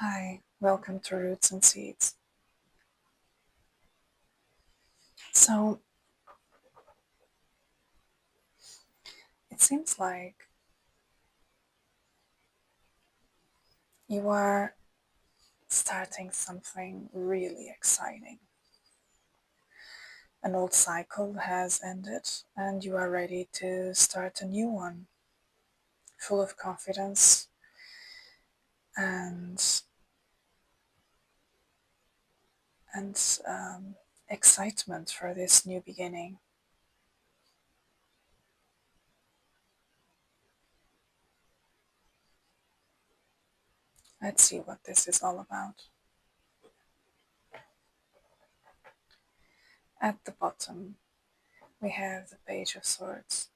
Hi, welcome to Roots and Seeds. So, it seems like you are starting something really exciting. An old cycle has ended, and you are ready to start a new one, full of confidence and and excitement for this new beginning. Let's see what this is all about. At the bottom, we have the Page of Swords.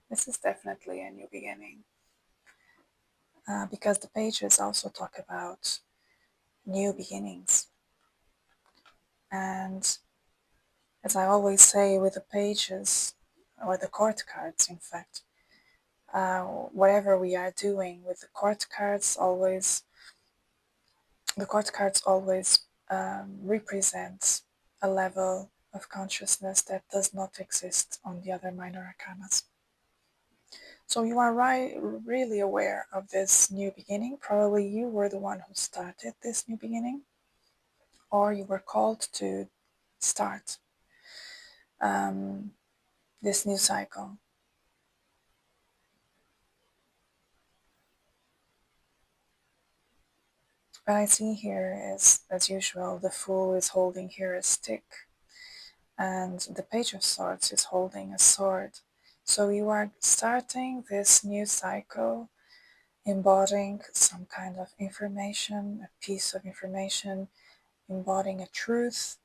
This is definitely a new beginning. Because the pages also talk about new beginnings. And as I always say with the pages, or the court cards in fact, whatever we are doing with the court cards always represent a level of consciousness that does not exist on the other minor arcanas. So you are really aware of this new beginning. Probably you were the one who started this new beginning, or you were called to start this new cycle. What I see here is, as usual, the Fool is holding here a stick, and the Page of Swords is holding a sword. So you are starting this new cycle, embodying some kind of information, a piece of information, embodying a truth,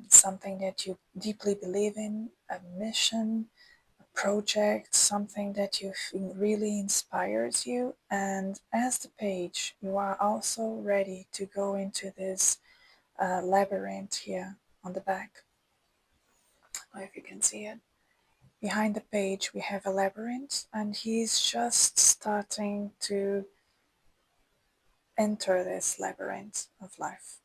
something that you deeply believe in, a mission, project, something that you feel really inspires you. And as the page, you are also ready to go into this labyrinth here on the back. I don't know if you can see it. Behind the page, we have a labyrinth, and he's just starting to enter this labyrinth of life.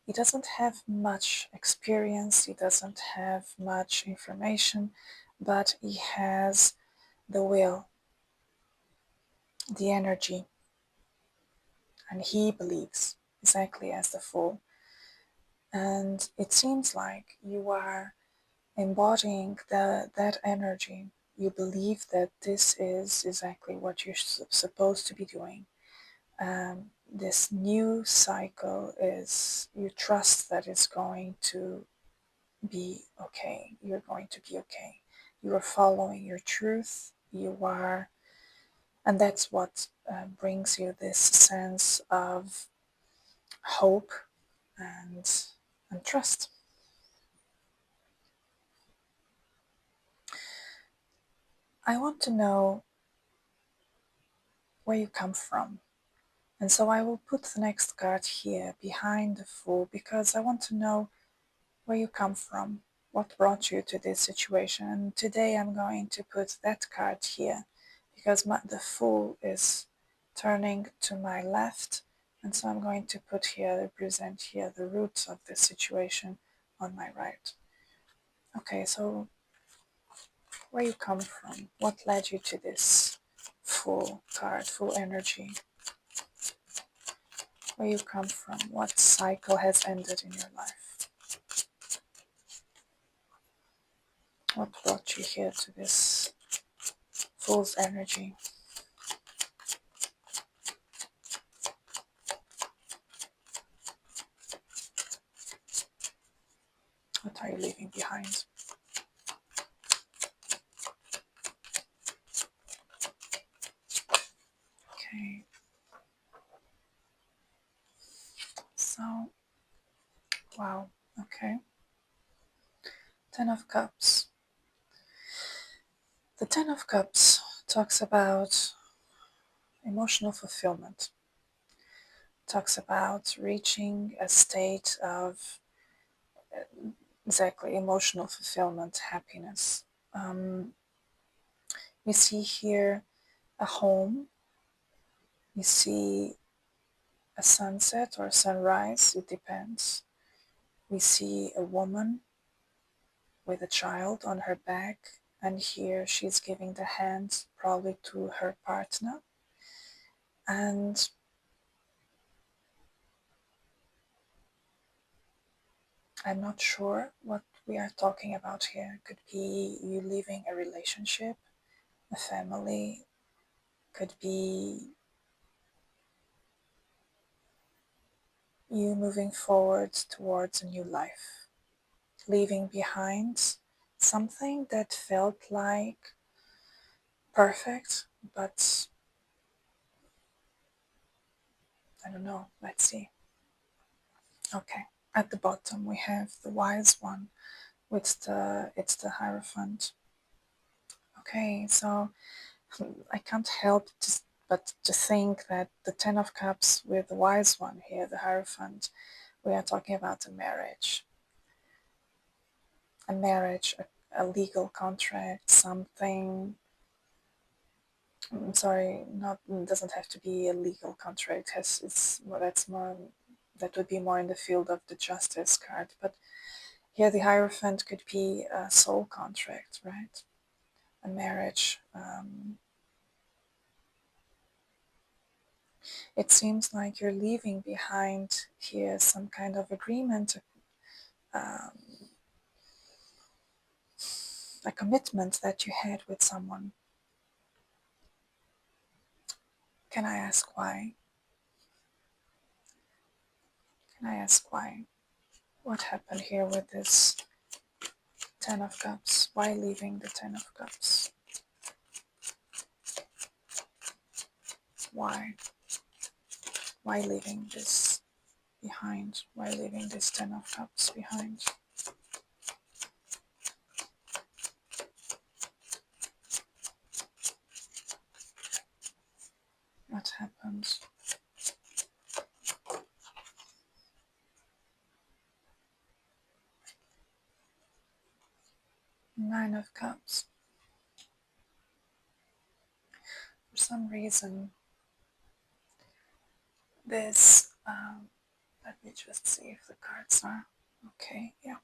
He doesn't have much experience, he doesn't have much information, but he has the will, the energy, and he believes exactly as the Fool. And it seems like you are embodying that energy. You believe that this is exactly what you're supposed to be doing. This new cycle is, you trust that it's going to be okay. You're going to be okay. You are following your truth. You are, and that's what brings you this sense of hope and trust. I want to know where you come from. And so I will put the next card here behind the Fool, because I want to know where you come from, what brought you to this situation. And today I'm going to put that card here, because the Fool is turning to my left, and so I'm going to put here, represent here the roots of the situation on my right. Okay, so where you come from, what led you to this Fool card, Fool energy, where you come from, what cycle has ended in your life, what brought you here to this Fool's energy. What are you leaving behind? Okay, so, wow, okay. Ten of Cups. The Ten of Cups talks about emotional fulfillment, talks about reaching a state of exactly emotional fulfillment, happiness. We see here a home, we see a sunset or a sunrise, it depends. We see a woman with a child on her back, and here she's giving the hand probably to her partner. And I'm not sure what we are talking about here. Could be you leaving a relationship, a family, could be you moving forward towards a new life, leaving behind something that felt like perfect, but I don't know. Let's see. Okay, at the bottom we have the wise one with it's the Hierophant. Okay, so I can't help but to think that the Ten of Cups with the wise one here, the Hierophant, we are talking about a marriage, a legal contract, something. I'm sorry, not doesn't have to be a legal contract. That's more, that would be more in the field of the Justice card. But here, the Hierophant could be a soul contract, right? A marriage. It seems like you're leaving behind here some kind of agreement, um, a commitment that you had with someone. Can I ask why? Can I ask why? What happened here with this Ten of Cups? Why leaving the Ten of Cups? Why? Why leaving this behind? Why leaving this Ten of Cups behind? What happened? Nine of Cups. For some reason, this, let me just see if the cards are okay. Yeah,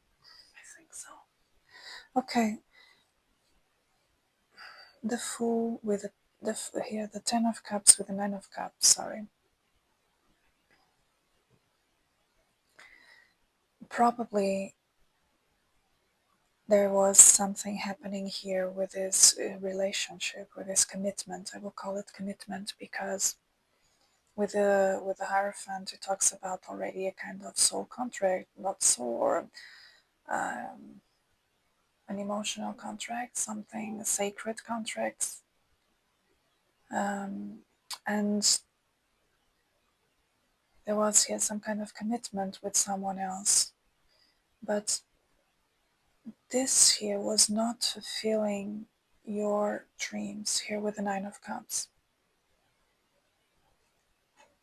I think so. Okay, the Fool with here the Ten of Cups with the Nine of Cups. Sorry. Probably there was something happening here with this relationship, with this commitment. I will call it commitment because with the Hierophant, it talks about already a kind of soul contract, not soul, or um, an emotional contract, something, a sacred contract. And there was here some kind of commitment with someone else. But this here was not fulfilling your dreams here with the Nine of Cups,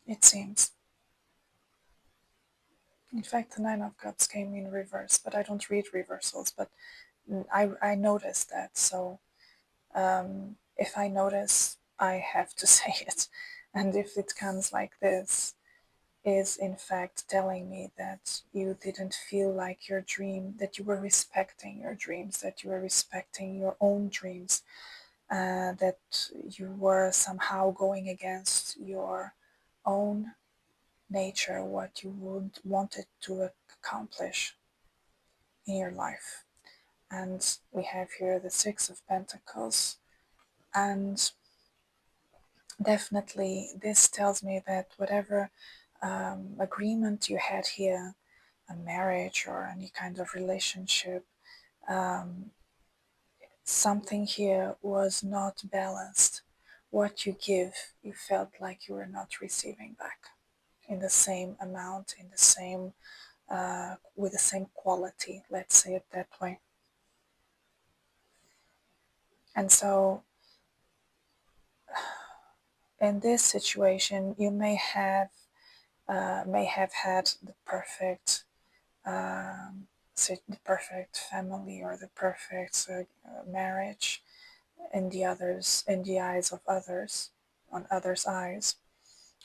it seems. In fact, the Nine of Cups came in reverse, but I don't read reversals, but I noticed that. So if I notice, I have to say it. And if it comes like this, is in fact telling me that you didn't feel like your dream, that you were respecting your dreams, that you were respecting your own dreams, that you were somehow going against your own nature, what you would wanted to accomplish in your life. And we have here the Six of Pentacles, and definitely this tells me that whatever agreement you had here, a marriage or any kind of relationship, um, something here was not balanced. What you give, you felt like you were not receiving back in the same amount, in the same, with the same quality, let's say it that way. And so in this situation, you may have had the perfect family or the perfect marriage, in the eyes of others, on others' eyes,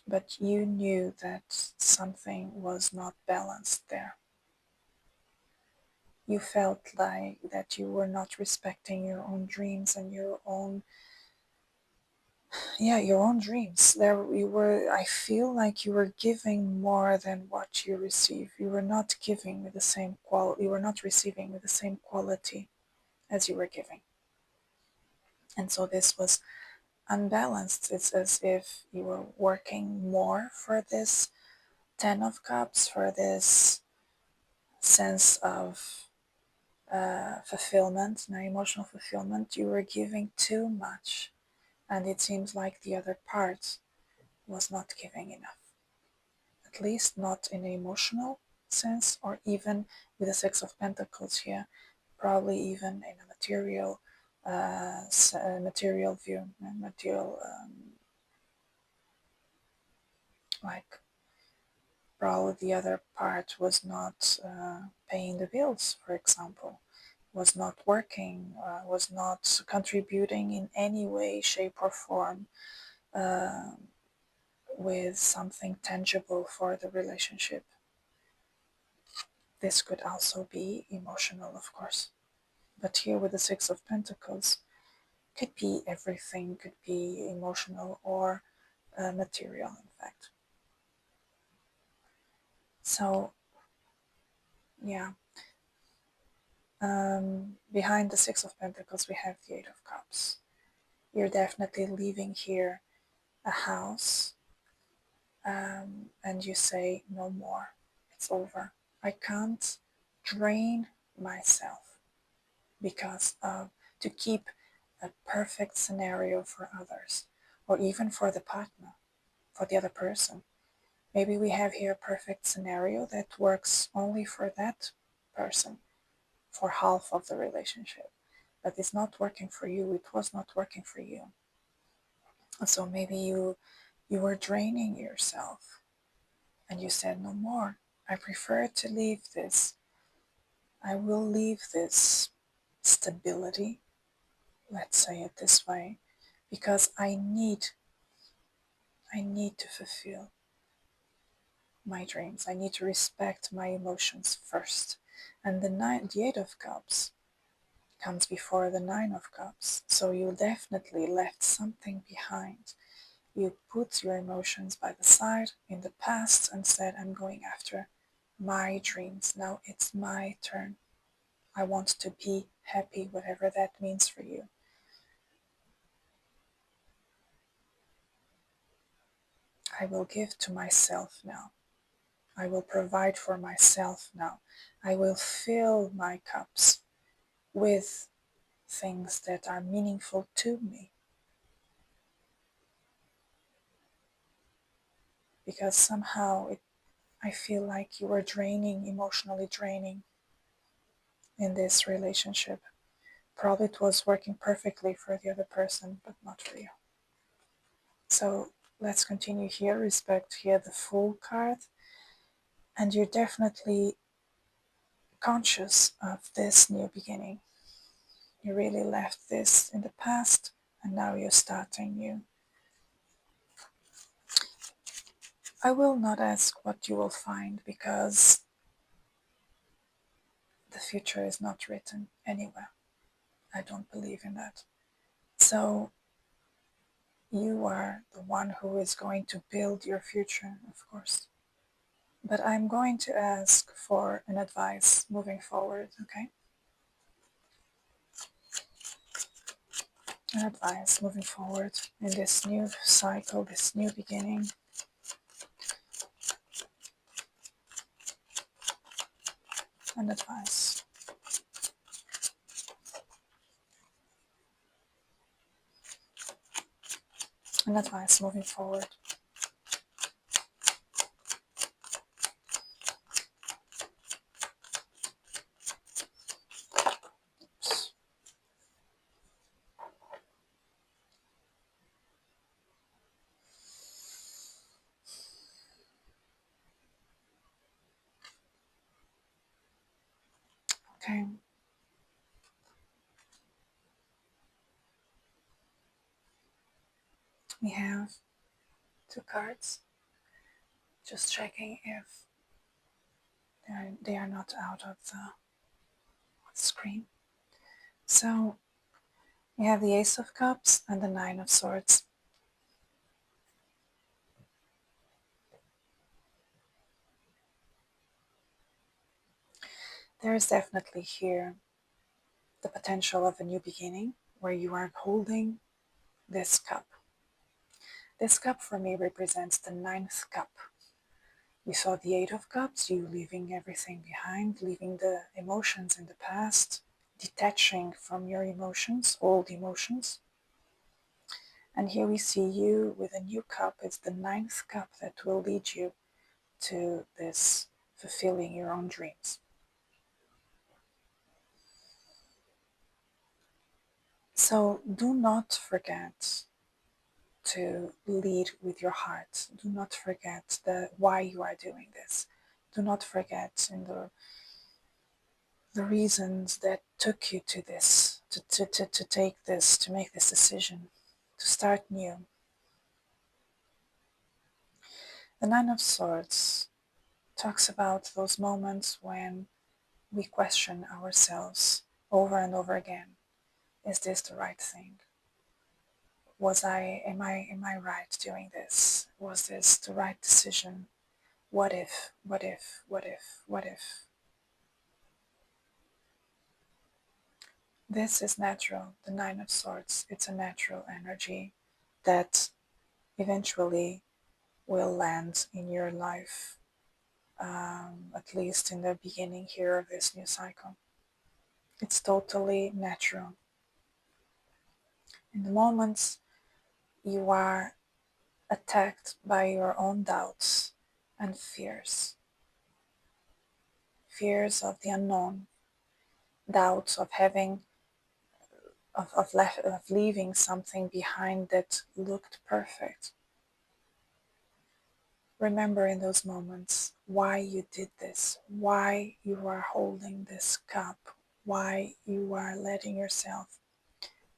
but you knew that something was not balanced there. You felt like that you were not respecting your own dreams and your own dreams. I feel like you were giving more than what you receive. You were not giving with the same quality, you were not receiving with the same quality as you were giving. And so this was unbalanced. It's as if you were working more for this Ten of Cups, for this sense of fulfillment, emotional fulfillment. You were giving too much, and it seems like the other part was not giving enough. At least not in an emotional sense, or even with the Six of Pentacles here, probably even in a material view, like probably the other part was not paying the bills, for example, was not working, was not contributing in any way, shape, or form uh, with something tangible for the relationship. This could also be emotional, of course. But here with the Six of Pentacles, could be everything, could be emotional or material, in fact. So, yeah. Behind the Six of Pentacles, we have the Eight of Cups. You're definitely leaving here a house, and you say, no more, it's over. I can't drain myself because of to keep a perfect scenario for others, or even for the partner, for the other person. Maybe we have here a perfect scenario that works only for that person, for half of the relationship, but it's not working for you. It was not working for you. And so maybe you were draining yourself and you said, no more. I prefer to leave this. I will leave this stability, let's say it this way, because I need to fulfill my dreams. I need to respect my emotions first. And the Eight of Cups comes before the Nine of Cups. So you definitely left something behind. You put your emotions by the side in the past and said, I'm going after my dreams. Now it's my turn. I want to be happy, whatever that means for you. I will give to myself now. I will provide for myself now. I will fill my cups with things that are meaningful to me. Because somehow I feel like you are draining, emotionally draining in this relationship. Probably it was working perfectly for the other person, but not for you. So let's continue here. Respect here, the Fool card. And you're definitely conscious of this new beginning. You really left this in the past and now you're starting new. I will not ask what you will find because the future is not written anywhere. I don't believe in that. So you are the one who is going to build your future, of course. But I'm going to ask for an advice moving forward, okay? An advice moving forward in this new cycle, this new beginning. An advice. An advice moving forward. Oops. Okay. we have 2 cards, just checking if they are not out of the screen. So we have the Ace of Cups and the 9 of Swords. There is definitely here the potential of a new beginning where you are holding this cup. This cup for me represents the 9th cup. We saw the 8 of Cups, you leaving everything behind, leaving the emotions in the past, detaching from your emotions, old emotions. And here we see you with a new cup. It's the 9th cup that will lead you to this fulfilling your own dreams. So do not forget to lead with your heart. Do not forget why you are doing this. Do not forget in the reasons that took you to this, to take this, to make this decision, to start new. The 9 of Swords talks about those moments when we question ourselves over and over again. Is this the right thing? Am I right doing this? Was this the right decision? What if, what if, what if, what if? This is natural. The 9 of Swords, it's a natural energy that eventually will land in your life, at least in the beginning here of this new cycle. It's totally natural. In the moments you are attacked by your own doubts and fears, fears of the unknown, doubts of having, of leaving something behind that looked perfect. Remember in those moments why you did this, why you are holding this cup, why you are letting yourself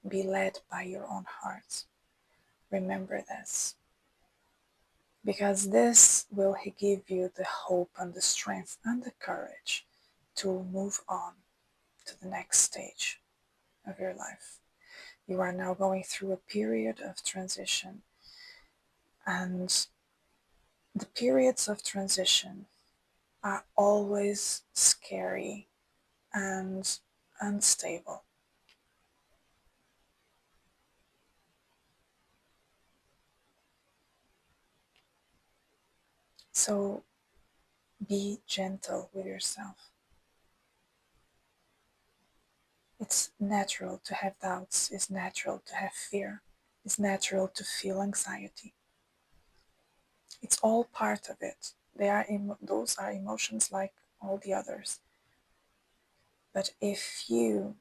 be led by your own heart. Remember this, because this will give you the hope and the strength and the courage to move on to the next stage of your life. You are now going through a period of transition, and the periods of transition are always scary and unstable. So be gentle with yourself. It's natural to have doubts, it's natural to have fear, it's natural to feel anxiety. It's all part of it. Those are emotions like all the others. But if you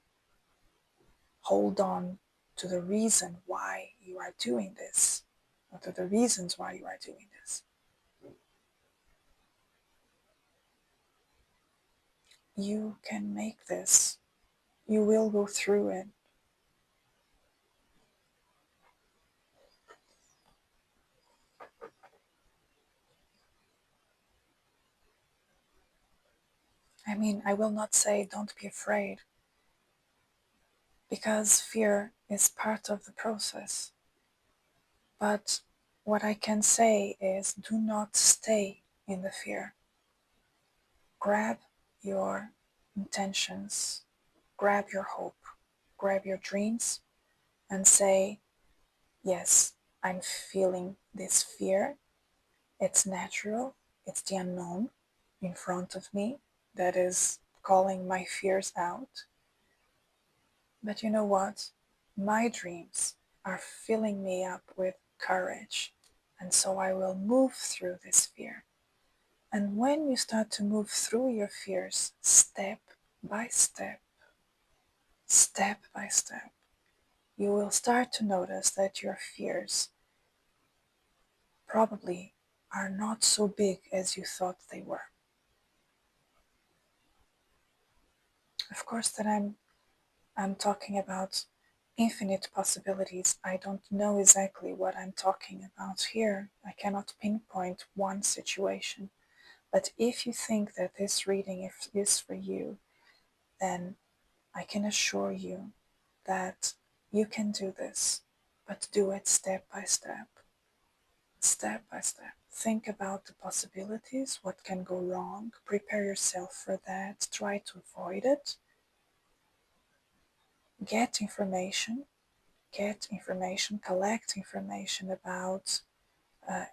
hold on to the reason why you are doing this, or to the reasons why you are doing this, you can make this. You will go through it. I mean, I will not say don't be afraid, because fear is part of the process. But what I can say is do not stay in the fear. Grab your intentions, grab your hope, grab your dreams, and say, yes, I'm feeling this fear. It's natural, it's the unknown in front of me that is calling my fears out. But you know what? My dreams are filling me up with courage, and so I will move through this fear. And when you start to move through your fears, step by step, step by step, you will start to notice that your fears probably are not so big as you thought they were. Of course, that I'm talking about infinite possibilities. I don't know exactly what I'm talking about here. I cannot pinpoint one situation. But if you think that this reading is for you, then I can assure you that you can do this, but do it step by step. Step by step. Think about the possibilities, what can go wrong, prepare yourself for that, try to avoid it. Get information, collect information about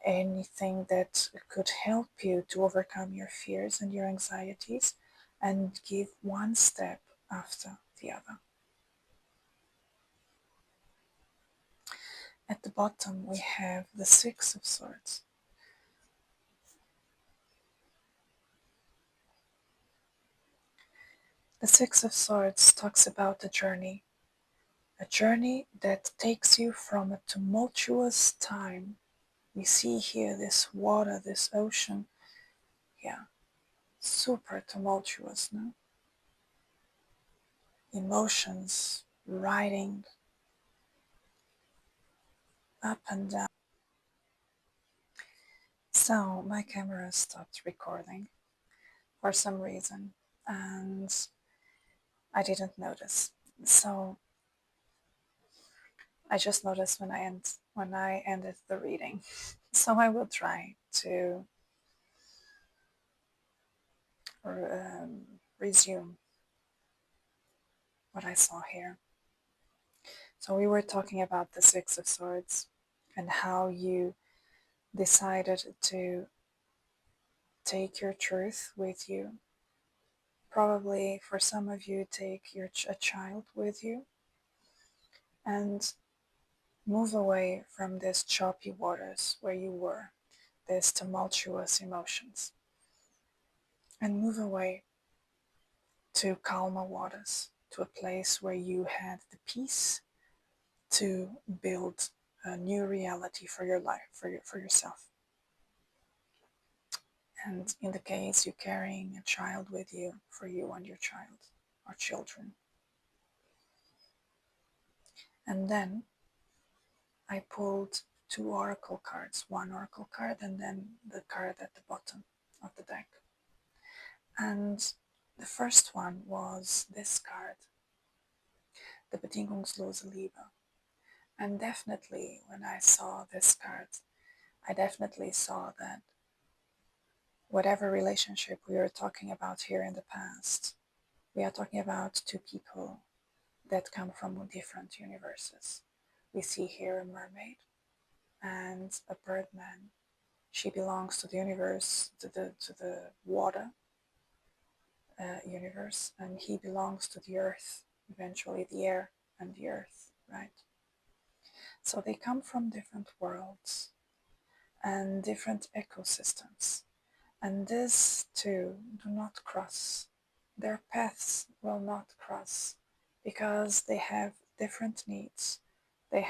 anything that could help you to overcome your fears and your anxieties, and give one step after the other. At the bottom, we have the Six of Swords. The Six of Swords talks about a journey that takes you from a tumultuous time. We see here this water, this ocean, yeah, super tumultuous, no? Emotions riding up and down. So my camera stopped recording for some reason, and I didn't notice. So I just noticed when I ended the reading. So I will try to resume what I saw here. So we were talking about the Six of Swords and how you decided to take your truth with you. Probably for some of you, take a child with you and move away from these choppy waters where you were, these tumultuous emotions, and move away to calmer waters, to a place where you had the peace to build a new reality for your life, for yourself. And in the case you're carrying a child with you, for you and your child or children. And then I pulled two oracle cards, one oracle card and then the card at the bottom of the deck. And the first one was this card, the bedingungslose Liebe. And definitely when I saw this card, I definitely saw that whatever relationship we are talking about here in the past, we are talking about two people that come from different universes. We see here a mermaid and a birdman. She belongs to the universe, to the water universe, and he belongs to the earth, eventually the air and the earth, right? So they come from different worlds and different ecosystems. And these two do not cross. Their paths will not cross because they have different needs. They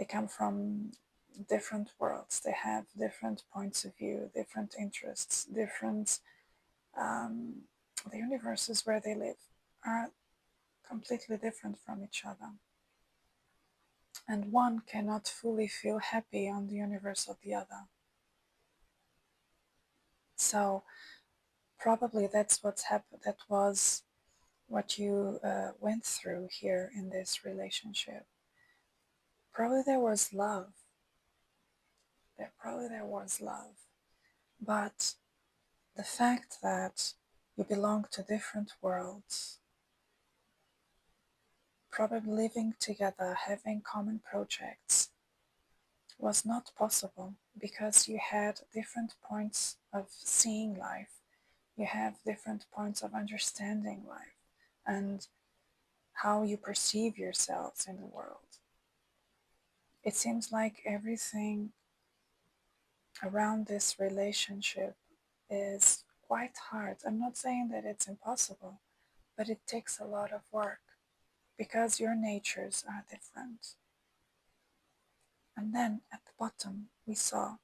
come from different worlds. They have different points of view, different interests, different the universes where they live are completely different from each other. And one cannot fully feel happy on the universe of the other. So probably that's what's happened. That was what you went through here in this relationship. Probably there was love. Probably there was love. But the fact that you belong to different worlds, probably living together, having common projects, was not possible because you had different points of seeing life. You have different points of understanding life and how you perceive yourselves in the world. It seems like everything around this relationship is quite hard. I'm not saying that it's impossible, but it takes a lot of work because your natures are different. And then at the bottom we saw,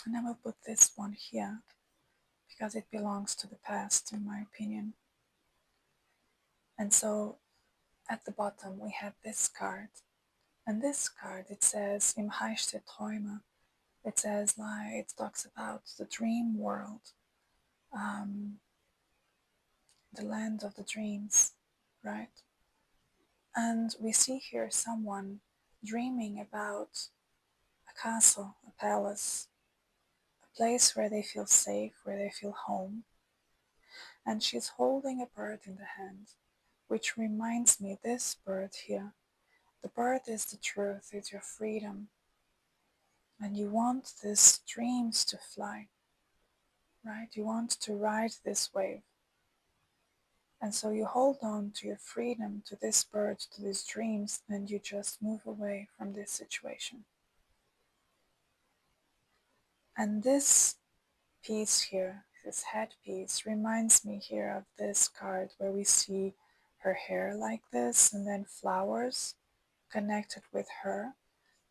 and I will put this one here because it belongs to the past in my opinion. And so At the bottom we have this card, and this card, it says Im Heichte Träume. It says, like, it talks about the dream world, the land of the dreams, right? And we see here someone dreaming about a castle, a palace, a place where they feel safe, where they feel home. And she's holding a bird in the hand, which reminds me, this bird here, the bird is the truth, it's your freedom. And you want these dreams to fly, right? You want to ride this wave. And so you hold on to your freedom, to this bird, to these dreams, and you just move away from this situation. And this piece here, this headpiece, reminds me here of this card where we see her hair like this, and then flowers connected with her,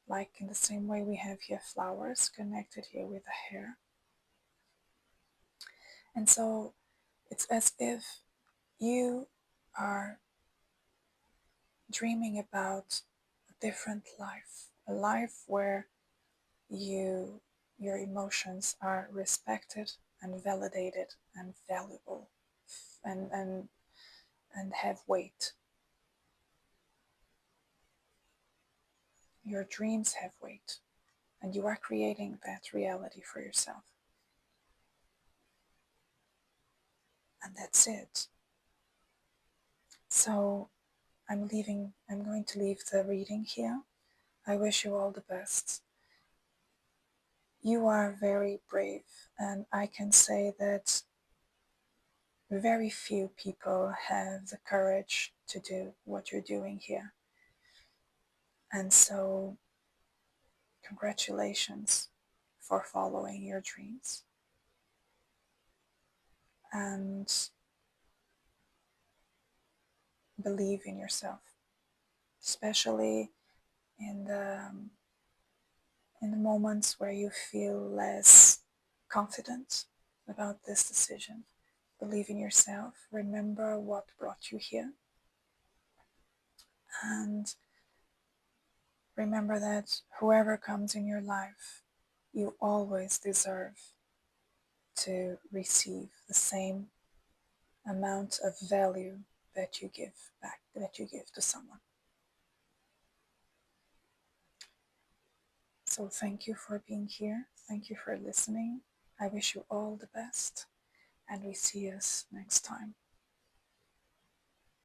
like in the same way we have here flowers connected here with the hair. And so it's as if you are dreaming about a different life, a life where your emotions are respected and validated and valuable and have weight. Your dreams have weight, and you are creating that reality for yourself. And that's it. So I'm going to leave the reading here. I wish you all the best. You are very brave, and I can say that very few people have the courage to do what you're doing here. And so, congratulations for following your dreams. And believe in yourself, especially in the moments where you feel less confident about this decision. Believe in yourself. Remember what brought you here. And remember that whoever comes in your life, you always deserve to receive the same amount of value that you give back, that you give to someone. So thank you for being here. Thank you for listening. I wish you all the best, and we see us next time.